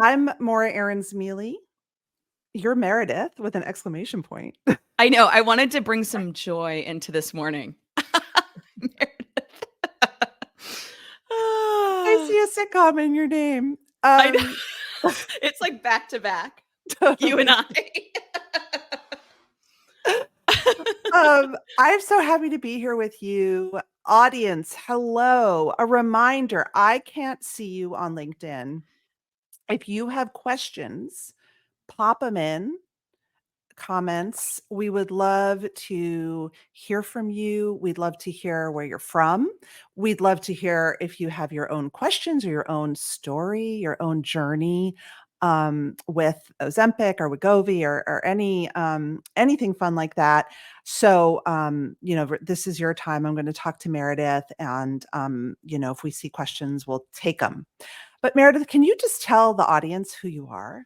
I'm Maura Aarons-Mele. You're Meredith with an exclamation point. I know. I wanted to bring some joy into this morning. Meredith. I Ah, see a sitcom in your name. I know. It's like back to back, you and Totally. I. I'm so happy to be here with you. Audience, hello. A reminder, I can't see you on LinkedIn. If you have questions, pop them in. Comments. We would love to hear from you. We'd love to hear where you're from. We'd love to hear if you have your own questions or your own story, your own journey with Ozempic or Wegovy or anything fun like that. So, this is your time. I'm going to talk to Meredith, and if we see questions, we'll take them. But Meredith, can you just tell the audience who you are?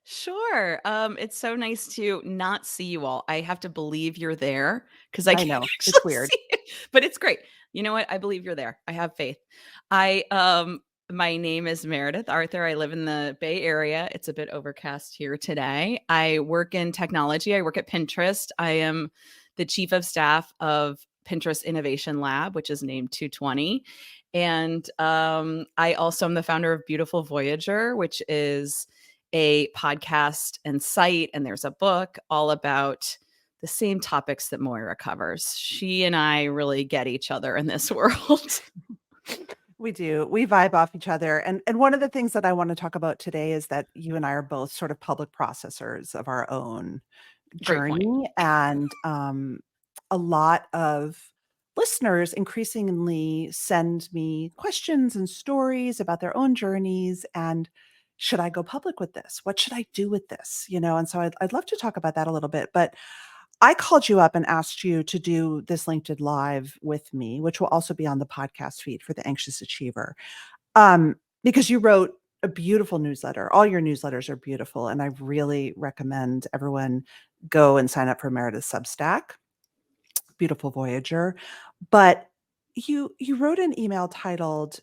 Sure. It's so nice to not see you all. I have to believe you're there because I I can't know it's actually weird. see it, but it's great. You know what? I believe you're there. I have faith. I My name is Meredith Arthur. I live in the Bay Area. It's a bit overcast here today. I work in technology. I work at Pinterest. I am the chief of staff of Pinterest Innovation Lab, which is named 220. And I also am the founder of Beautiful Voyager, which is a podcast and site, and there's a book all about the same topics that Moira covers. She and I really get each other in this world. We do. We vibe off each other. And one of the things that I want to talk about today is that you and I are both sort of public processors of our own Great point. journey. And a lot of listeners increasingly send me questions and stories about their own journeys. And should I go public with this? What should I do with this? And so I'd love to talk about that a little bit. But I called you up and asked you to do this LinkedIn Live with me, which will also be on the podcast feed for the Anxious Achiever, because you wrote a beautiful newsletter. All your newsletters are beautiful, and I really recommend everyone go and sign up for Meredith's Substack, Beautiful Voyager. But you wrote an email titled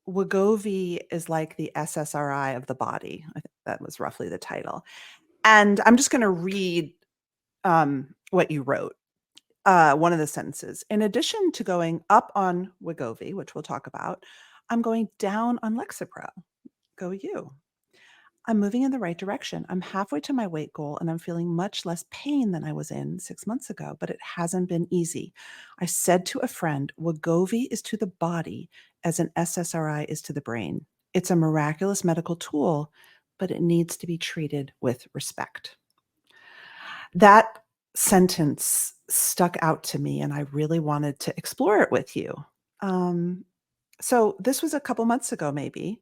"Wegovy is like the SSRI of the body." I think that was roughly the title. And I'm just going to read what you wrote. One of the sentences. In addition to going up on Wegovy, which we'll talk about, I'm going down on Lexapro. Go you. I'm moving in the right direction. I'm halfway to my weight goal and I'm feeling much less pain than I was in 6 months ago, but it hasn't been easy. I said to a friend, Wegovy is to the body as an SSRI is to the brain. It's a miraculous medical tool, but it needs to be treated with respect. That sentence stuck out to me, and I really wanted to explore it with you. So this was a couple months ago, maybe.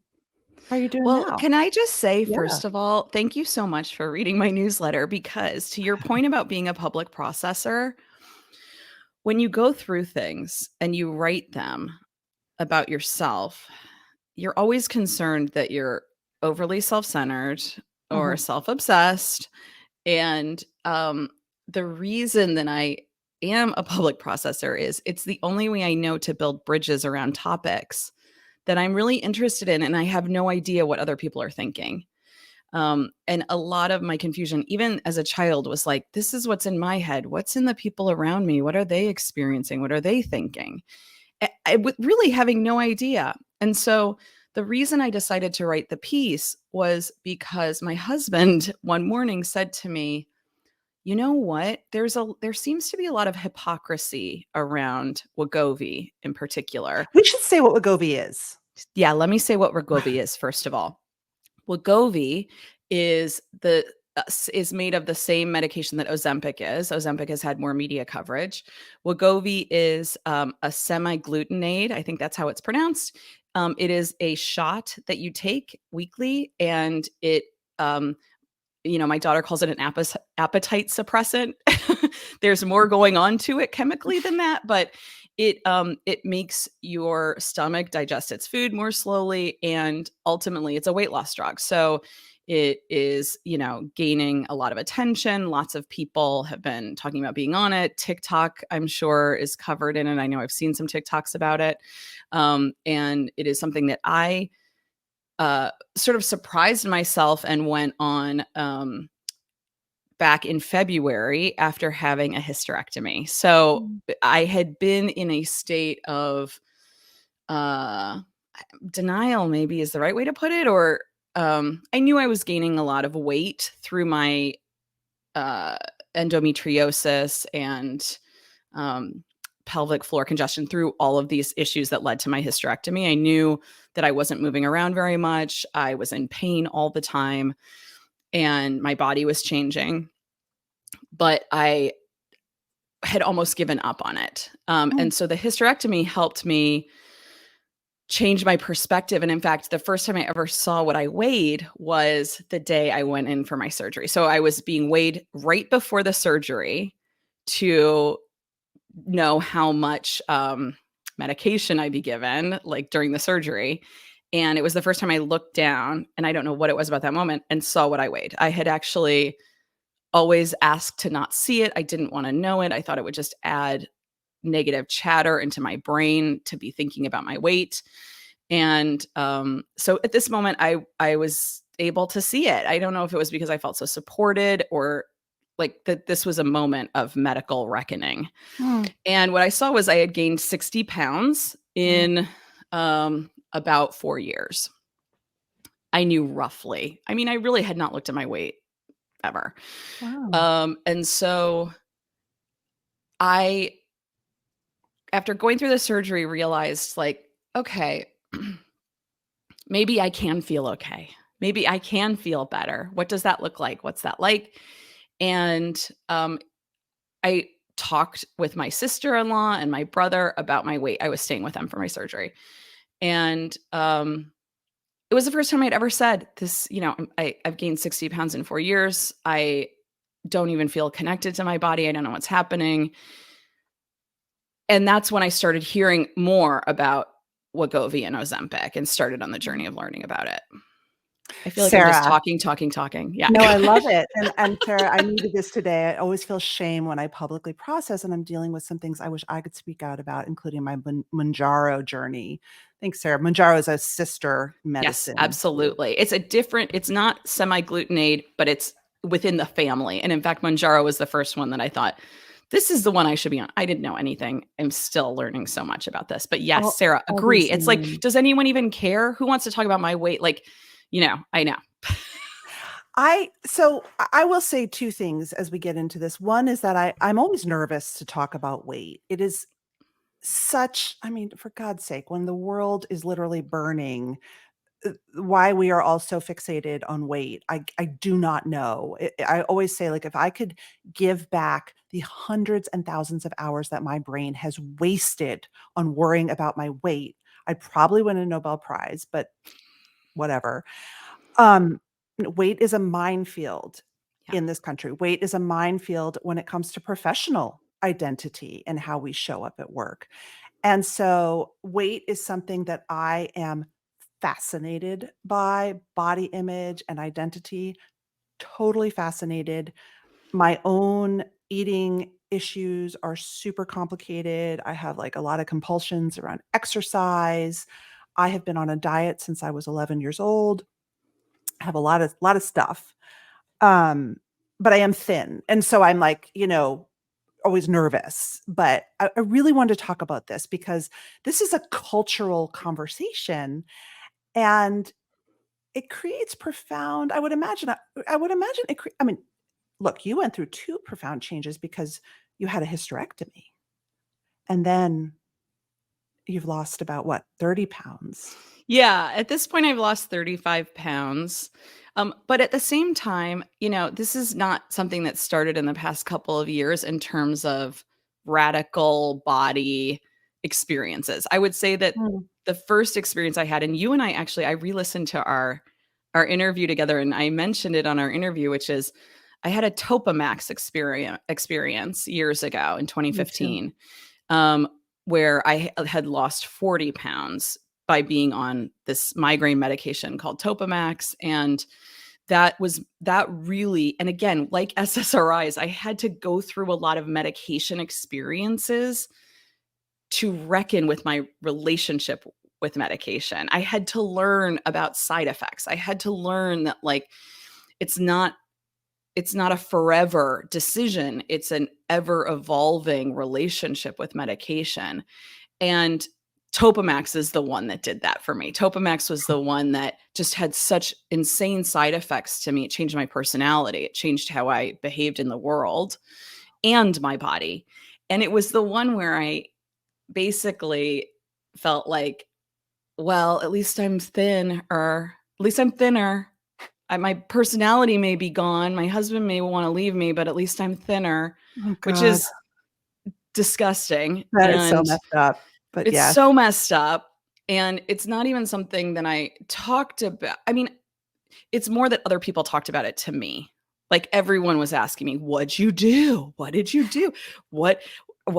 How are you doing Well, now? can I just say, Yeah. first of all, thank you so much for reading my newsletter because to your point about being a public processor, when you go through things and you write them about yourself, you're always concerned that you're overly self-centered or Mhm. self-obsessed. And the reason that I am a public processor is it's the only way I know to build bridges around topics that I'm really interested in. And I have no idea what other people are thinking. And a lot of my confusion, even as a child, was like, this is what's in my head. What's in the people around me? What are they experiencing? What are they thinking? With really having no idea. And so the reason I decided to write the piece was because my husband one morning said to me, you know what? There seems to be a lot of hypocrisy around Wegovy in particular. We should say what Wegovy is. Yeah, let me say what Wegovy is first of all. Wegovy is is made of the same medication that Ozempic is. Ozempic has had more media coverage. Wegovy is a semi-glutenade. I think that's how it's pronounced. It is a shot that you take weekly, and it my daughter calls it an appetite suppressant. There's more going on to it chemically than that, but it makes your stomach digest its food more slowly, and ultimately it's a weight loss drug. So it is, gaining a lot of attention. Lots of people have been talking about being on it. TikTok, I'm sure, is covered in it. I know I've seen some TikToks about it. And it is something that I sort of surprised myself and went on back in February after having a hysterectomy. So Mm. I had been in a state of uh, denial, maybe is the right way to put it, or I knew I was gaining a lot of weight through my uh, endometriosis and um, pelvic floor congestion, through all of these issues that led to my hysterectomy. I knew that I wasn't moving around very much. I was in pain all the time and my body was changing, but I had almost given up on it. Mm. And so the hysterectomy helped me change my perspective. And in fact, the first time I ever saw what I weighed was the day I went in for my surgery. So I was being weighed right before the surgery to know how much medication I'd be given, like during the surgery. And it was the first time I looked down, and I don't know what it was about that moment, and saw what I weighed. I had actually always asked to not see it. I didn't want to know it. I thought it would just add negative chatter into my brain to be thinking about my weight. And so at this moment, I was able to see it. I don't know if it was because I felt so supported, or like that this was a moment of medical reckoning. Mm. And what I saw was I had gained 60 pounds Wow. in about 4 years. I knew roughly. I mean, I really had not looked at my weight ever. Wow. And so I, after going through the surgery, realized like, okay, maybe I can feel okay. Maybe I can feel better. What does that look like? What's that like? And I talked with my sister-in-law and my brother about my weight. I was staying with them for my surgery. And it was the first time I'd ever said this, I've gained 60 pounds in 4 years. I don't even feel connected to my body. I don't know what's happening. And that's when I started hearing more about Wegovy and Ozempic and started on the journey of learning about it. I feel like I'm just Sarah. talking. Yeah. No, I love it. And Sarah, I needed this today. I always feel shame when I publicly process and I'm dealing with some things I wish I could speak out about, including my Manjaro journey. Thanks, Sarah. Manjaro is a sister Yes, medicine. absolutely. It's not semi-glutenate, but it's within the family. And in fact, Manjaro was the first one that I thought, this is the one I should be on. I didn't know anything. I'm still learning so much about this. But yes, Sarah, All agree. these It's like, names. does anyone even care? Who wants to talk about my weight? Like, I know. I will say two things as we get into this. One is that I'm always nervous to talk about weight. It is I mean, for God's sake, when the world is literally burning, why we are all so fixated on weight, I do not know. I always say, like, if I could give back the hundreds and thousands of hours that my brain has wasted on worrying about my weight, I'd probably win a Nobel Prize, but whatever. Um, Weight is a minefield Yeah. in this country. Weight is a minefield when it comes to professional identity and how we show up at work. And so weight is something that I am fascinated by, body image and identity, totally fascinated. My own eating issues are super complicated. I have like a lot of compulsions around exercise. I have been on a diet since I was 11 years old. I have a lot of stuff. Um, but I am thin. And so I'm like, always nervous. But I really wanted to talk about this because this is a cultural conversation and it creates profound, I would imagine I mean, look, you went through two profound changes because you had a hysterectomy and then you've lost about what, 30 pounds. Yeah, at this point, I've lost 35 pounds. But at the same time, this is not something that started in the past couple of years in terms of radical body experiences. I would say that Mm. the first experience I had, and you and I actually, I re-listened to our interview together, and I mentioned it on our interview, which is I had a Topamax experience years ago in Me too. 2015, um, where I had lost 40 pounds by being on this migraine medication called Topamax. And that really, and again, like SSRIs, I had to go through a lot of medication experiences to reckon with my relationship with medication. I had to learn about side effects. I had to learn that like it's not a forever decision. It's an ever evolving relationship with medication. And Topamax is the one that did that for me. Topamax was the one that just had such insane side effects to me. It changed my personality. It changed how I behaved in the world and my body. And it was the one where I basically felt like, well, at least I'm thin, or at least I'm thinner. My personality may be gone. My husband may want to leave me, but at least I'm thinner, Oh which God. is disgusting. That is so And messed up. But it's yes. so messed up. And it's not even something that I talked about. I mean, it's more that other people talked about it to me. Like everyone was asking me, what'd you do? What did you do? What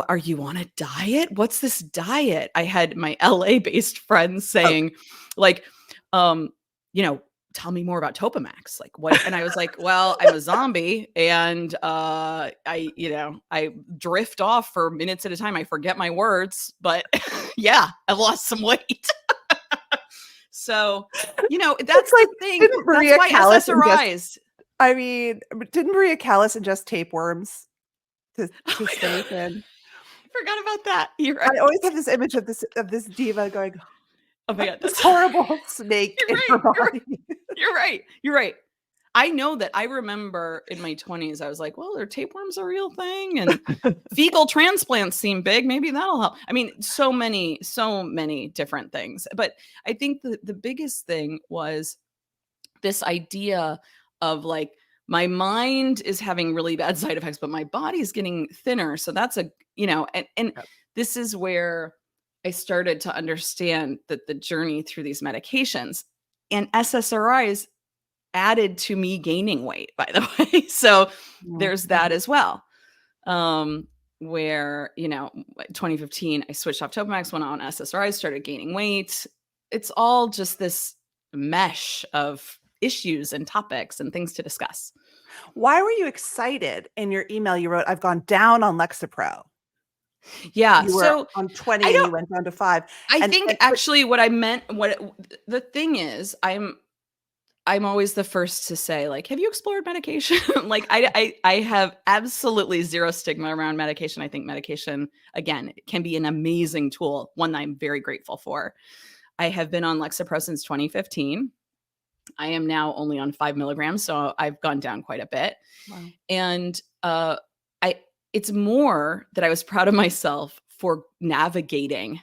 are you on a diet? What's this diet? I had my LA based friends Oh. saying like, you know, tell me more about Topamax. Like what? And I was like, well, I'm a zombie and I drift off for minutes at a time. I forget my words, but yeah, I lost some weight. So, that's like, the thing. didn't That's Maria why Callas SSRIs. I mean, didn't Maria Callas ingest tapeworms to stay thin? Forgot about that. You're I right. always have this image of this diva going, Oh my God. this horrible snake You're in her right. body. You're right. You're right. I know that. I remember in my 20s, I was like, well, are tapeworms a real thing? And fecal transplants seem big. Maybe that'll help. I mean, so many different things. But I think the biggest thing was this idea of like, my mind is having really bad side effects, but my body's getting thinner. So that's and Yep. this is where I started to understand that the journey through these medications and SSRIs added to me gaining weight, by the way. So there's that as well. Where, 2015, I switched off Topamax, went on SSRIs, started gaining weight. It's all just this mesh of issues and topics and things to discuss. Why were you excited in your email? You wrote, I've gone down on Lexapro. Yeah. You were So on 20 I and you don't, went down to 5. I And, think and actually what I meant, the thing is, I'm always the first to say, like, have you explored medication? Like, I have absolutely zero stigma around medication. I think medication, again, can be an amazing tool, one that I'm very grateful for. I have been on Lexapro since 2015. I am now only on 5 milligrams, so I've gone down quite a bit. wow. And it's more that I was proud of myself for navigating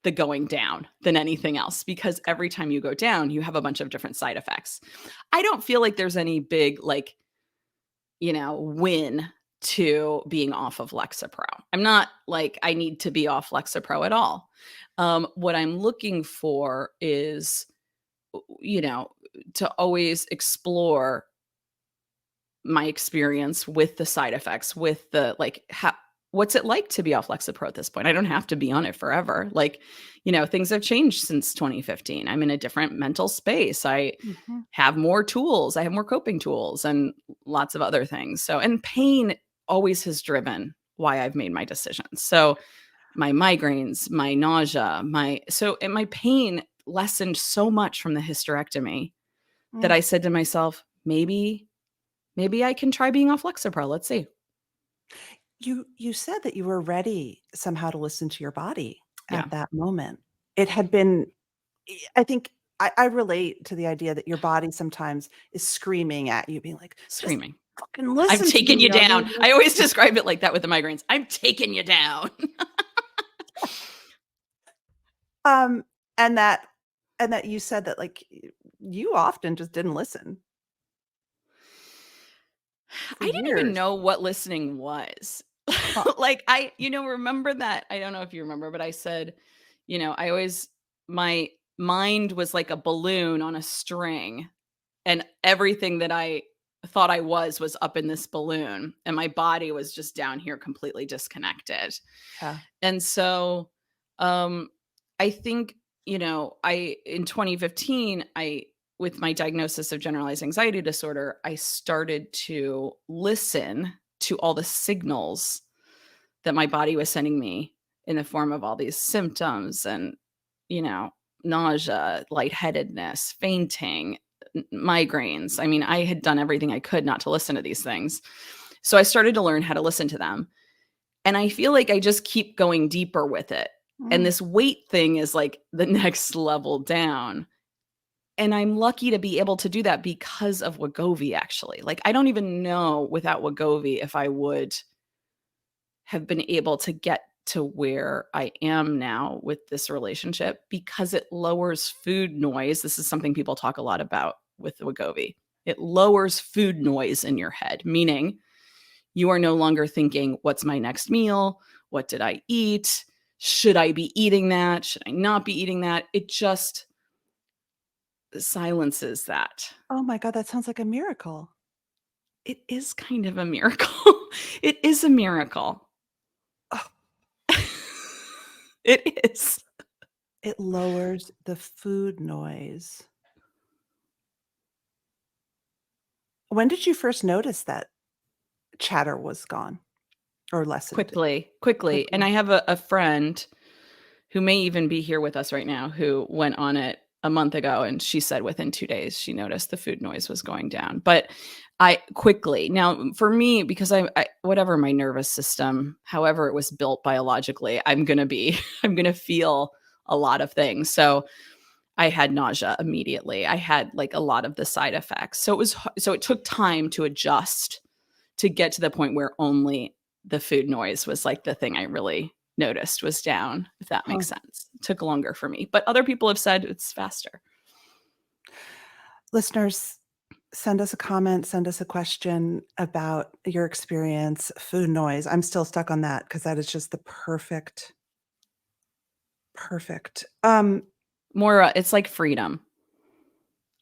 the going down than anything else, because every time you go down, you have a bunch of different side effects. I don't feel like there's any big, like, win to being off of Lexapro. I'm not like I need to be off Lexapro at all. What I'm looking for is, to always explore my experience with the side effects, with the like, what's it like to be off Lexapro at this point? I don't have to be on it forever. Like, things have changed since 2015. I'm in a different mental space. I Mhm. have more tools. I have more coping tools and lots of other things. So, and pain always has driven why I've made my decisions. So, my migraines, my nausea, my pain lessened so much from the hysterectomy that Mm. I said to myself, maybe I can try being off Lexapro. Let's see. You said that you were ready somehow to listen to your body Yeah. at that moment. It had been I think I relate to the idea that your body sometimes is screaming at you, being like, "Just Screaming. fucking I'm listen to taking me you down. already." I always describe it like that with the migraines. I'm taking you down. Um, and that you said that, like, you often just didn't listen for I didn't even years. know what listening was. Huh. Like remember that? I don't know if you remember, but I said, my mind was like a balloon on a string, and everything that I thought I was up in this balloon, and my body was just down here completely disconnected. Yeah. And so, I think, in 2015, with my diagnosis of generalized anxiety disorder, I started to listen to all the signals that my body was sending me in the form of all these symptoms and, nausea, lightheadedness, fainting, migraines. I mean, I had done everything I could not to listen to these things. So I started to learn how to listen to them. And I feel like I just keep going deeper with it. And Mm. this weight thing is like the next level down. And I'm lucky to be able to do that because of Wegovy, actually. Like, I don't even know without Wegovy if I would have been able to get to where I am now with this relationship, because it lowers food noise. This is something people talk a lot about with Wegovy. It lowers food noise in your head, meaning you are no longer thinking, what's my next meal? What did I eat? Should I be eating that? Should I not be eating that? It just silences that. Oh my God, that sounds like a miracle. It is kind of a miracle. It is a miracle. Oh, It is. it lowers the food noise. When did you first notice that chatter was gone or lessened? Quickly. And Quickly. I have a friend who may even be here with us right now who went on it a month ago, and she said within 2 days she noticed the food noise was going down. But I quickly, now for me, because I whatever my nervous system, however it was built biologically, I'm going to be I'm going to feel a lot of things. So I had nausea immediately. I had like a lot of the side effects. So it took time to adjust to get to the point where only the food noise was like the thing I really noticed was down, if that Huh. makes sense. It took longer for me, but other people have said it's faster. Listeners, send us a comment, send us a question about your experience, food noise. I'm still stuck on that because that is just the perfect. More, it's like freedom.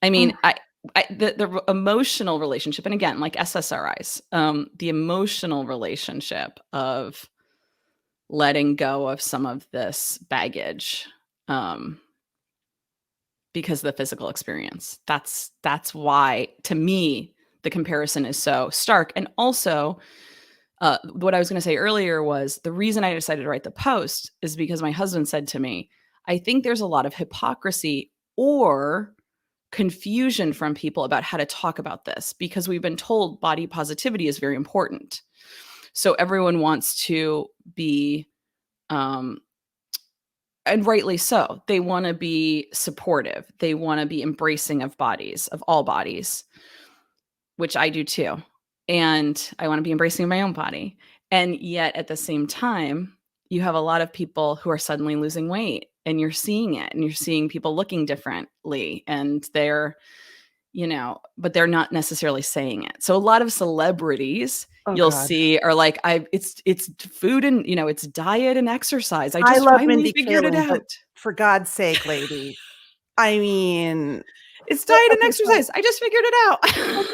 I Mm, mean, the emotional relationship, and again, like SSRIs, the emotional relationship of letting go of some of this baggage, um, because of the physical experience. That's why, to me, the comparison is so stark. And also, what I was going to say earlier was the reason I decided to write the post is because my husband said to me, I think there's a lot of hypocrisy or confusion from people about how to talk about this, because we've been told body positivity is very important. So everyone wants to be, um, and rightly so, they want to be supportive. They want to be embracing of bodies, of all bodies, which I do too. And I want to be embracing of my own body. And yet at the same time, you have a lot of people who are suddenly losing weight, and you're seeing it, and you're seeing people looking differently, and but they're not necessarily saying it. So a lot of celebrities oh you'll God. see are like, it's food and, it's diet and exercise. I I just love finally Mindy figured it Kaling, but out. for God's sake, lady. I mean, It's well, diet and okay, so exercise. I just figured it I out. just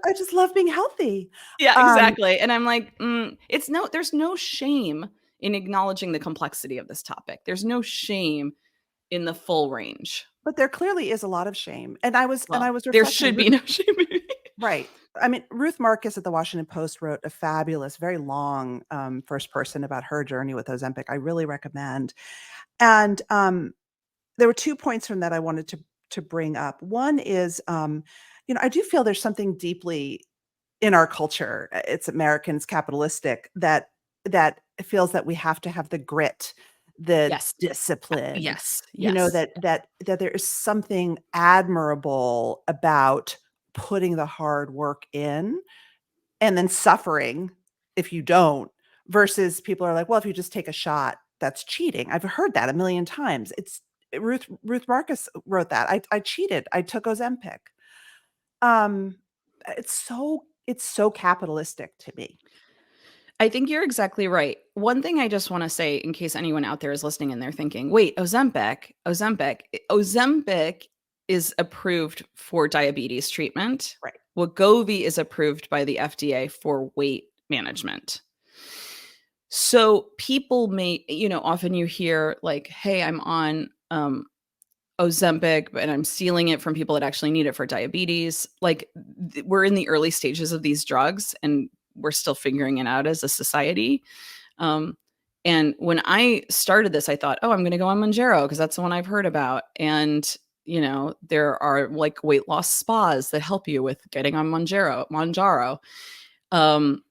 I just love being healthy. Yeah, Um, exactly. And I'm like, there's no shame in acknowledging the complexity of this topic. There's no shame in the full range. but there clearly is a lot of shame. And I Well, was there reflecting. should be no shame. Right. I mean, Ruth Marcus at the Washington Post wrote a fabulous, very long first person about her journey with Ozempic. I really recommend. And there were 2 points from that I wanted to bring up. One is, I do feel there's something deeply in our culture. It's American, it's capitalistic, that feels that we have to have the grit, the Yes. discipline. Yes. Yes. That there is something admirable about putting the hard work in and then suffering if you don't, versus people are like, well, if you just take a shot, that's cheating. I've heard that a million times. It's Ruth Marcus wrote that. I cheated. I took Ozempic. Um, it's so capitalistic to me. I think you're exactly right. One thing I just want to say, in case anyone out there is listening and they're thinking, wait, Ozempic is approved for diabetes treatment. Right. Wegovy is approved by the FDA for weight management. So people may, often you hear like, hey, I'm on Ozempic, and I'm stealing it from people that actually need it for diabetes. Like, we're in the early stages of these drugs, and we're still figuring it out as a society. Um, And when I started this, I thought, oh, I'm going to go on Mounjaro because that's the one I've heard about. And, there are like weight loss spas that help you with getting on Mounjaro. Um,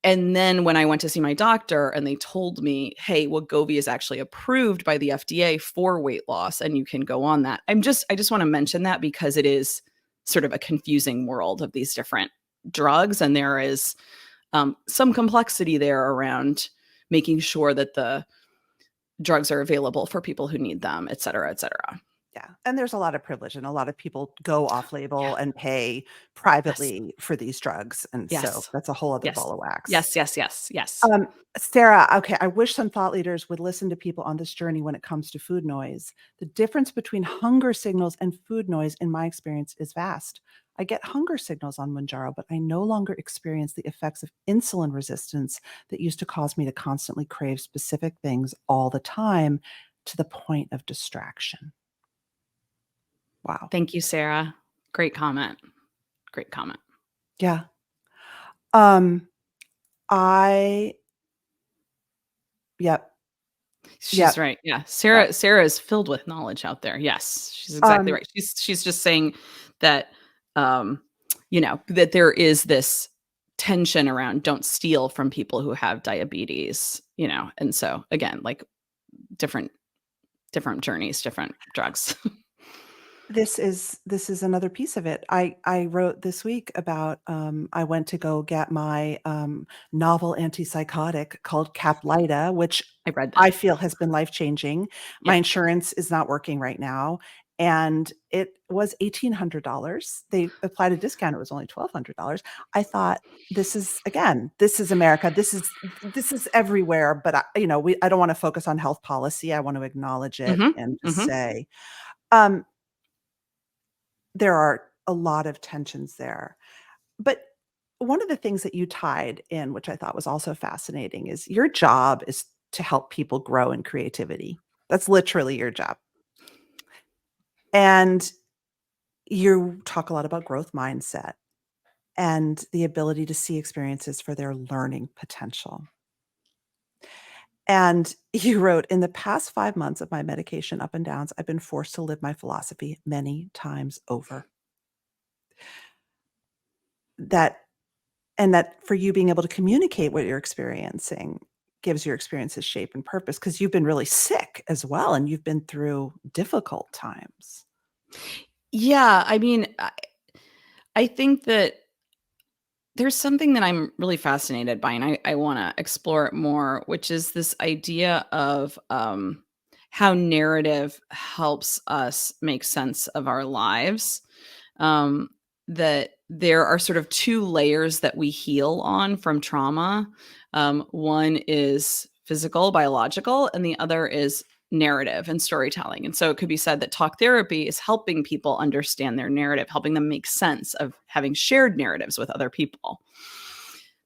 and then when I went to see my doctor and they told me, hey, Wegovy is actually approved by the FDA for weight loss and you can go on that. I just want to mention that because it is sort of a confusing world of these different drugs. And there is some complexity there around making sure that the drugs are available for people who need them, et cetera, et cetera. Yeah, and there's a lot of privilege, and a lot of people go off label Yeah. and pay Yes. privately for these drugs, and so Yes. that's a whole other Yes. ball of wax. Yes. Yes. Yes. Yes. Um, Sarah, okay, I wish some thought leaders would listen to people on this journey when it comes to food noise. The difference between hunger signals and food noise, in my experience, is vast. I get hunger signals on Mounjaro, but I no longer experience the effects of insulin resistance that used to cause me to constantly crave specific things all the time to the point of distraction. Wow. Thank you, Sarah. Great comment. Great comment. Yeah. Um, I Yep, She's yep, right. Yeah. yep. Sarah is filled with knowledge out there. Yes. She's exactly Um, right. She's just saying that um, that there is this tension around don't steal from people who have diabetes, and so again, like different journeys, different drugs. this is another piece of it. I wrote this week about, I went to go get my, novel antipsychotic called Caplyta, which I read I that. feel has been life-changing. My Yeah. insurance is not working right now, and it was $1,800. They applied a discount, it was only $1,200. I thought, this is America. This is everywhere, but I don't wanna focus on health policy. I want to acknowledge it Mhm. and just Mhm. say, um, there are a lot of tensions there. But one of the things that you tied in, which I thought was also fascinating, is your job is to help people grow in creativity. That's literally your job. And you talk a lot about growth mindset and the ability to see experiences for their learning potential. And you wrote, in the past 5 months of my medication up and downs, I've been forced to live my philosophy many times over. That And that for you being able to communicate what you're experiencing gives your experiences shape and purpose, because 'cause you've been really sick as well, and you've been through difficult times. Yeah, I mean, I think that there's something that I'm really fascinated by, and I want to explore it more, which is this idea of how narrative helps us make sense of our lives. Um, that there are sort of two layers that we heal on from trauma. One is physical, biological, and the other is narrative and storytelling. And so it could be said that talk therapy is helping people understand their narrative, helping them make sense of having shared narratives with other people.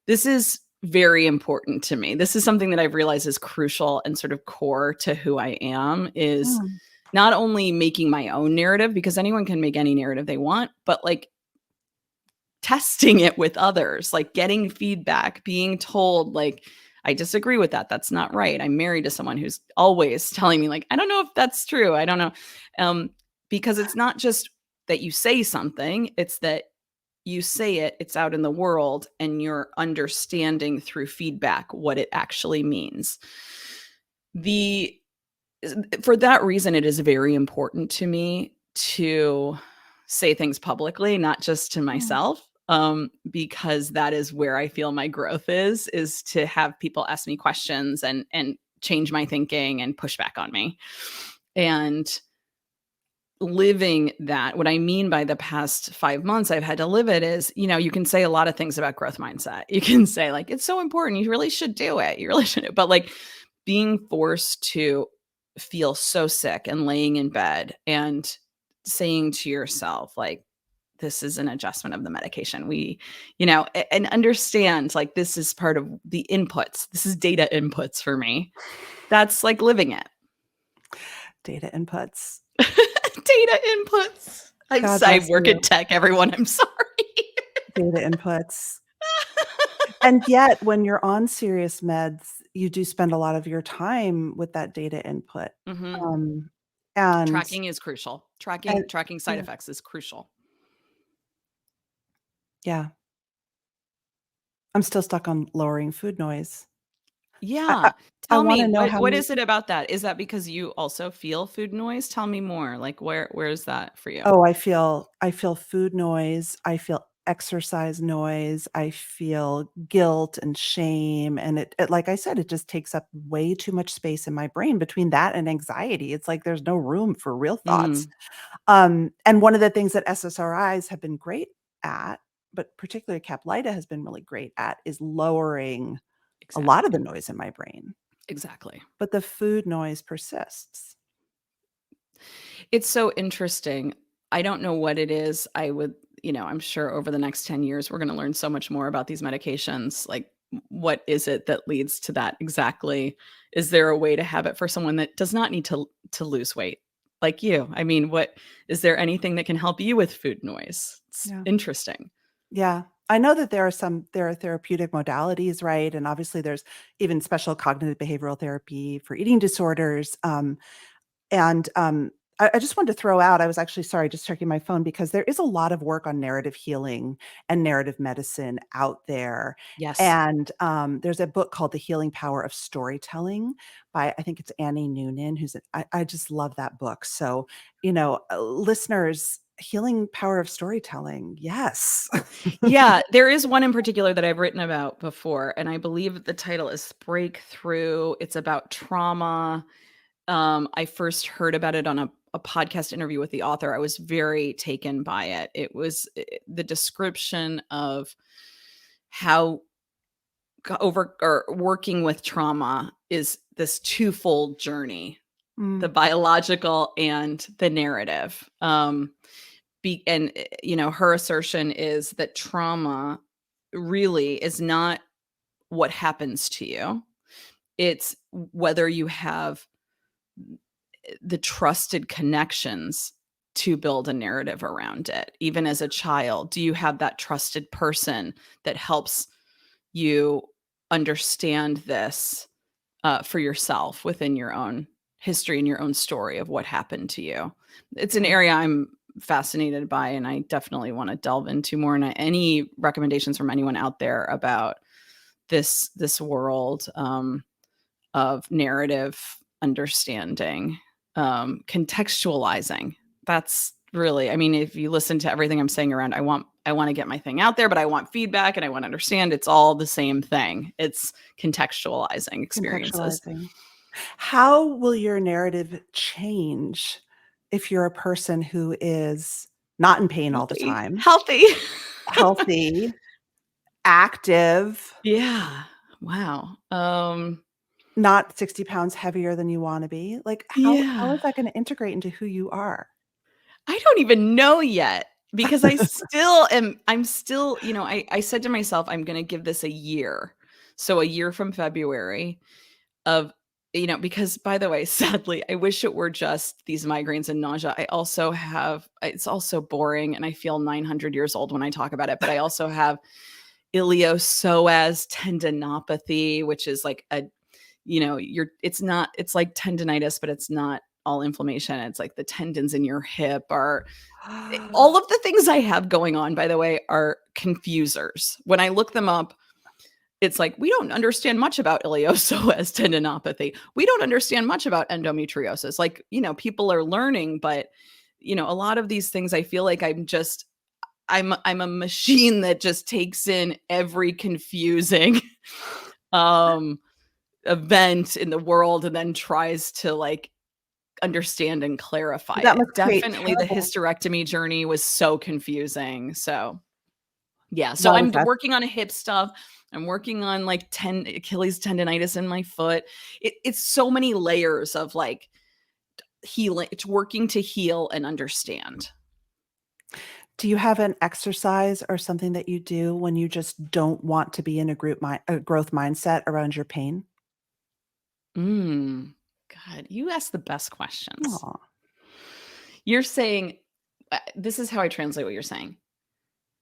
This is very important to me. This is something that I've realized is crucial and sort of core to who I am, is Mm. not only making my own narrative, because anyone can make any narrative they want, but like testing it with others, like getting feedback, being told, like, I disagree with that. That's not right. I'm married to someone who's always telling me, like, I don't know if that's true. I don't know. Um, because it's not just that you say something, it's that you say it, it's out in the world, and you're understanding through feedback what it actually means. The For that reason, it is very important to me to say things publicly, not just to Mm. myself, because that is where I feel my growth is to have people ask me questions and change my thinking and push back on me. And living that, what I mean by the past 5 months I've had to live it is, you can say a lot of things about growth mindset. You can say like, "It's so important. You really should do it. You really should." But like being forced to feel so sick and laying in bed and saying to yourself like, this is an adjustment of the medication. And understand like this is part of the inputs. This is data inputs for me. That's like living it. Data inputs. Data inputs. God I bless work in you. tech, everyone. I'm sorry. Data inputs. And yet, when you're on serious meds, you do spend a lot of your time with that data input. Mhm. Um, and Tracking is crucial. and Tracking side yeah, effects is crucial. yeah. I'm still stuck on lowering food noise. I I Yeah. I Tell me, wanna know how what many. is it about that? Is that because you also feel food noise? Tell me more. Like, where is that for you? Oh, I feel food noise, I feel exercise noise, I feel guilt and shame, and it like I said, it just takes up way too much space in my brain between that and anxiety. It's like there's no room for real thoughts. Mm, And one of the things that SSRIs have been great at, but particularly Caplyta has been really great at, is lowering a lot of the exactly. noise in my brain, Exactly. but the food noise persists. It's so interesting. I don't know what it is. I'm sure over the next 10 years, we're going to learn so much more about these medications. Like, what is it that leads to that exactly? Is there a way to have it for someone that does not need to lose weight like you? I mean, what is there anything that can help you with food noise? It's Yeah. interesting. Yeah. I know that there are therapeutic modalities, right? And obviously there's even special cognitive behavioral therapy for eating disorders. And I just wanted to throw out, I was actually sorry, just checking my phone because there is a lot of work on narrative healing and narrative medicine out there. Yes. And there's a book called The Healing Power of Storytelling by, I think it's Annie Noonan, I just love that book. So, listeners, Healing Power of Storytelling. Yes. Yeah, there is one in particular that I've written about before, and I believe the title is Breakthrough. It's about trauma. I first heard about it on a podcast interview with the author. I was very taken by it. It was the description of how over or working with trauma is this twofold journey, the Mm, biological and the narrative. Her assertion is that trauma really is not what happens to you. It's whether you have the trusted connections to build a narrative around it. Even as a child, do you have that trusted person that helps you understand this for yourself within your own history and your own story of what happened to you? It's an yeah. area I'm fascinated by, and I definitely want to delve into more. And any recommendations from anyone out there about this world of narrative understanding, contextualizing. That's really, I mean, if you listen to everything I'm saying around, I want to get my thing out there, but I want feedback and I want to understand it's all the same thing. It's contextualizing experiences. Contextualizing. How will your narrative change if you're a person who is not in pain all the Healthy. time, Healthy. healthy, active, Yeah. Wow. not 60 pounds heavier than you wanna be? Like, how Yeah. is that gonna integrate into who you are? I don't even know yet because I'm still, I said to myself, I'm going to give this a year. So a year from February of, because by the way, sadly, I wish it were just these migraines and nausea. I also have, it's also boring and I feel 900 years old when I talk about it, but I also have iliopsoas tendinopathy, which is like it's like tendonitis, but it's not all inflammation. It's like the tendons in your hip are all of the things I have going on, by the way, are confusers. When I look them up, it's like, we don't understand much about iliopsoas tendinopathy. We don't understand much about endometriosis. Like, people are learning, but a lot of these things I feel like I'm a machine that just takes in every confusing um event in the world and then tries to like understand and clarify That it. must create Definitely the terrible. hysterectomy journey was so confusing. So, yeah. So That was I'm that. working on a hip stuff. I'm working on like Achilles tendonitis in my foot. It's so many layers of like healing. It's working to heal and understand. Do you have an exercise or something that you do when you just don't want to be in a growth mindset around your pain? Mm, God, you ask the best questions. Aw. You're saying, this is how I translate what you're saying.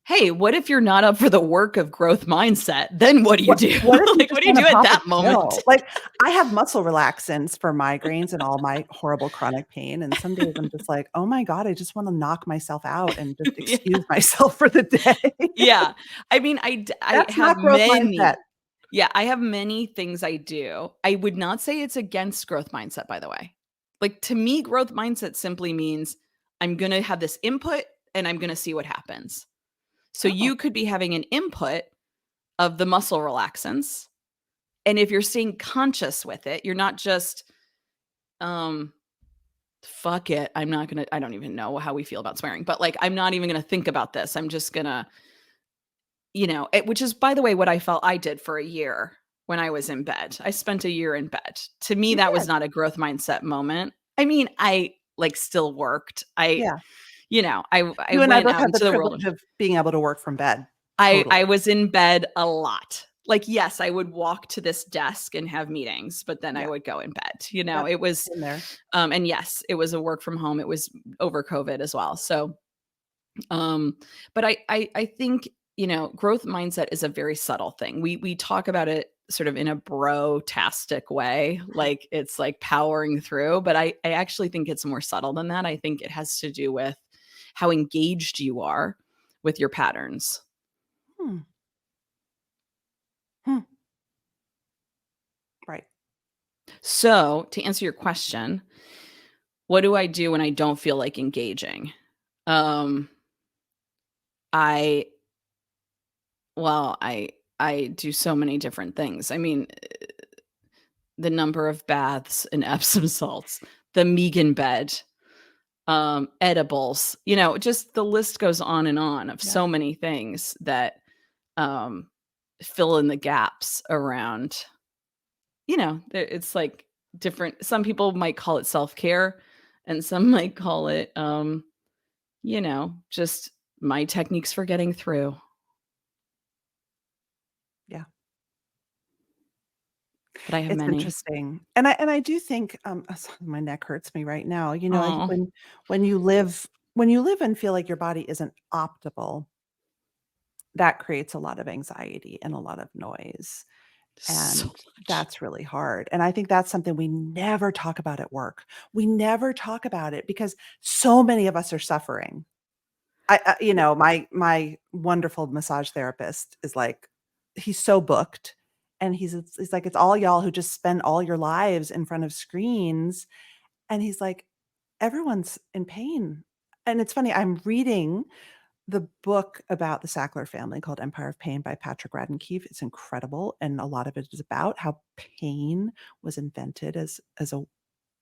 hey, what if you're not up for the work of growth mindset? Then what do you do? What if you Like, just what do you wanna do at pop a that moment? pill? Like, I have muscle relaxants for migraines and all my horrible chronic pain, and some days I'm just like, "Oh my god, I just wanna knock myself out and just Yeah. excuse myself for the day." Yeah. I mean, I That's have not growth mindset. many. Yeah, I have many things I do. I would not say it's against growth mindset, by the way. Like, to me, growth mindset simply means I'm gonna have this input and I'm gonna see what happens. So Oh, you could be having an input of the muscle relaxants, and if you're staying conscious with it, you're not just, um, "Fuck it, I'm not gonna." I don't even know how we feel about swearing, but, like, "I'm not even gonna think about this. I'm just gonna," which is, by the way, what I felt I did for a year when I was in bed. I spent a year in bed. To me, you that was did. not a growth mindset moment. I mean, I, like, still worked. Yeah. I You and I went both out had the into the world. privilege of being able to work from bed. I Totally. was in bed a lot. Like, yes, I would walk to this desk and have meetings, but then I Yeah. would go in bed. Yep. It was, In there. and yes, it was a work from home. It was over COVID as well. So, um, but I think, growth mindset is a very subtle thing. We talk about it sort of in a bro-tastic way, like it's like powering through, but I actually think it's more subtle than that. I think it has to do with how engaged you are with your patterns. Hmm. Hmm. Right. So, to answer your question, what do I do when I don't feel like engaging? Um, I well, I do so many different things. I mean, the number of baths and Epsom salts, the Megan bed, edibles, just the list goes on and on of Yeah. so many things that um fill in the gaps around, it's like different. Some people might call it self-care and some might call it just my techniques for getting through. Yeah. But I have It's many. interesting. And I do think, my neck hurts me right now. I think Oh, when you live and feel like your body isn't optimal, that creates a lot of anxiety and a lot of noise, so and much. that's really hard, and I think that's something we never talk about at work. We never talk about it because so many of us are suffering. My wonderful massage therapist is like, he's so booked, and he's like, "It's all y'all who just spend all your lives in front of screens," and he's like, "Everyone's in pain." And it's funny, I'm reading the book about the Sackler family called Empire of Pain by Patrick Radden Keefe. It's incredible, and a lot of it is about how pain was invented as a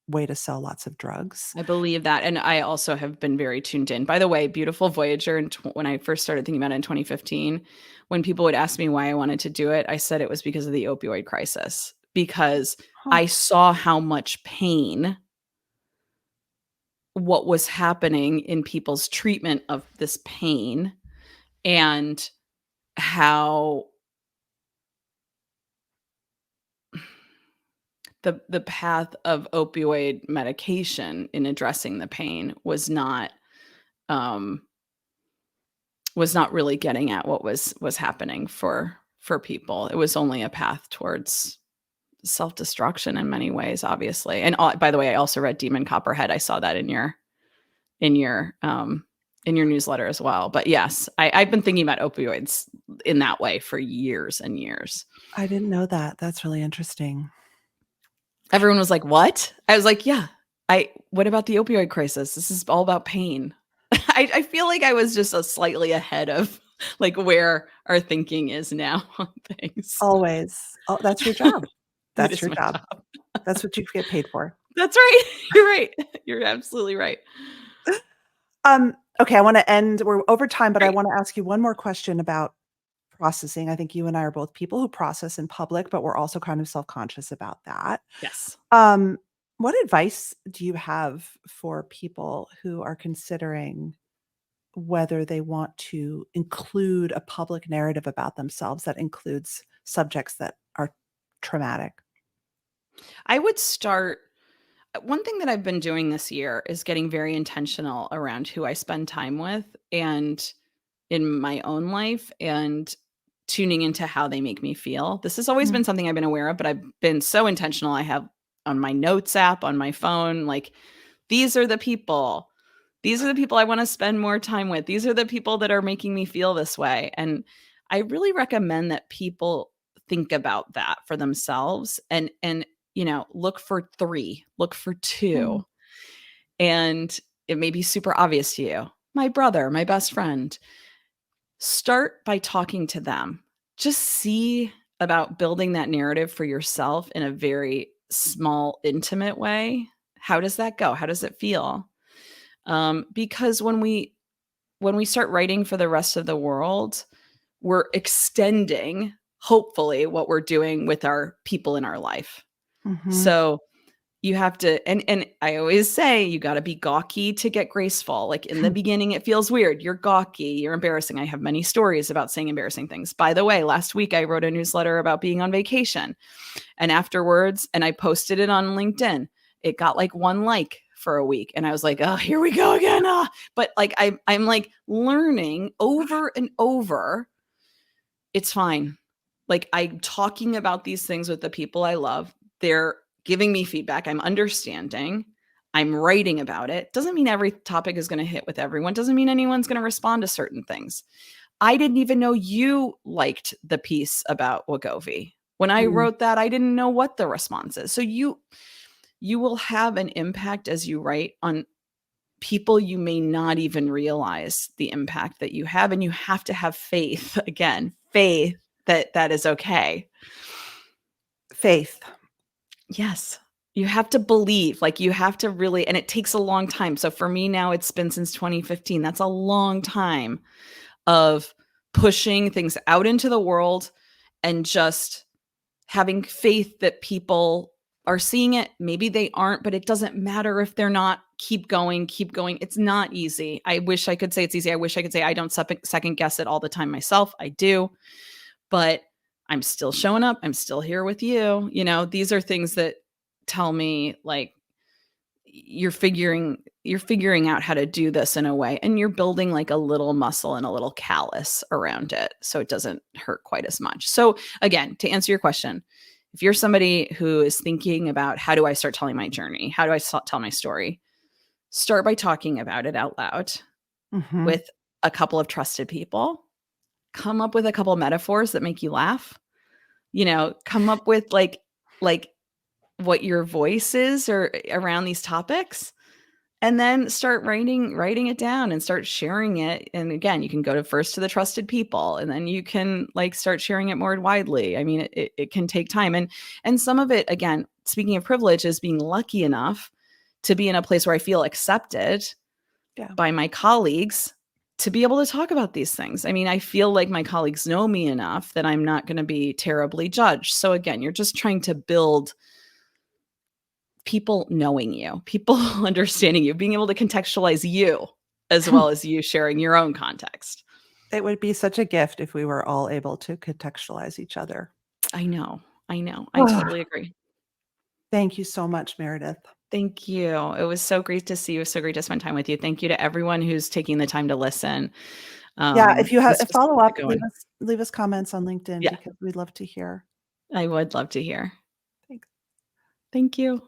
way to sell lots of drugs. I believe that, and I also have been very tuned in. By the way, Beautiful Voyager, and when I first started thinking about it in 2015, when people would ask me why I wanted to do it, I said it was because of the opioid crisis, because Huh. I saw how much pain, what was happening in people's treatment of this pain, and how the path of opioid medication in addressing the pain um was not really getting at what was happening for people. It was only a path towards self-destruction in many ways, obviously. And by the way, I also read Demon Copperhead. I saw that in your in your newsletter as well. But yes, I've been thinking about opioids in that way for years and years. I didn't know that. That's really interesting. Everyone was like, "What?" I was like, "Yeah. What about the opioid crisis? This is all about pain." I feel like I was just a slightly ahead of like where our thinking is now on things. Always. Oh, that's your job. It That's is your my job. job. That's what you get paid for. That's right. You're right. You're absolutely right. Okay, I wanna end, we're over time, but I Great. wanna ask you one more question about processing. I think you and I are both people who process in public, but we're also kind of self-conscious about that. Yes. Um, what advice do you have for people who are considering whether they want to include a public narrative about themselves that includes subjects that are traumatic? I would start one thing that I've been doing this year is getting very intentional around who I spend time with and in my own life and tuning into how they make me feel. This has always Mm, been something I've been aware of, but I've been so intentional. I have on my notes app on my phone, like, these are the people. These are the people I want to spend more time with. These are the people that are making me feel this way. And I really recommend that people think about that for themselves and look for 3, look for 2. mm, And it may be super obvious to you. My brother, my best friend. Start by talking to them. Just see about building that narrative for yourself in a very small, intimate way. How does that go? How does it feel? Because when we start writing for the rest of the world, we're extending, hopefully, what we're doing with our people in our life. mhm. So you have to, and I always say you got to be gawky to get graceful. Like in the beginning, it feels weird. You're gawky, you're embarrassing. I have many stories about saying embarrassing things. By the way, last week I wrote a newsletter about being on vacation, and afterwards, and I posted it on LinkedIn. It got like 1 like for a week, and I was like, oh, here we go again. But like I'm like learning over and over. It's fine. Like, I'm talking about these things with the people I love. They're giving me feedback. I'm understanding. I'm writing about it. Doesn't mean every topic is going to hit with everyone. Doesn't mean anyone's going to respond to certain things. I didn't even know you liked the piece about Wegovy. When I Mm, wrote that, I didn't know what the response is. So you will have an impact as you write on people you may not even realize the impact that you have, and you have to have faith, again, faith that that is okay. faith. Yes. You have to believe, like, you have to really, and it takes a long time. So for me now, it's been since 2015. That's a long time of pushing things out into the world and just having faith that people are seeing it. Maybe they aren't, but it doesn't matter if they're not. Keep going, keep going. It's not easy. I wish I could say it's easy. I wish I could say I don't second guess it all the time myself. I do, but I'm still showing up. I'm still here with you. These are things that tell me, like, you're figuring out how to do this in a way, and you're building like a little muscle and a little callus around it so it doesn't hurt quite as much. So again, to answer your question, if you're somebody who is thinking about, how do I start telling my journey, how do I tell my story, start by talking about it out loud Mhm. with a couple of trusted people. Come up with a couple of metaphors that make you laugh. Come up with like what your voice is or around these topics, and then start writing it down and start sharing it. And again, you can go to first to the trusted people, and then you can like start sharing it more widely. I mean, it can take time, and some of it, again, speaking of privilege, is being lucky enough to be in a place where I feel accepted Yeah. by my colleagues to be able to talk about these things. I mean, I feel like my colleagues know me enough that I'm not going to be terribly judged. So again, you're just trying to build people knowing you, people understanding you, being able to contextualize you as well as you sharing your own context. It would be such a gift if we were all able to contextualize each other. I know. I know. I totally agree. Thank you so much, Meredith. Thank you. It was so great to see you. It was so great to spend time with you. Thank you to everyone who's taking the time to listen. Yeah, if you have This a was follow-up, going. leave us comments on LinkedIn Yeah, because we'd love to hear. I would love to hear. Thanks. Thank you.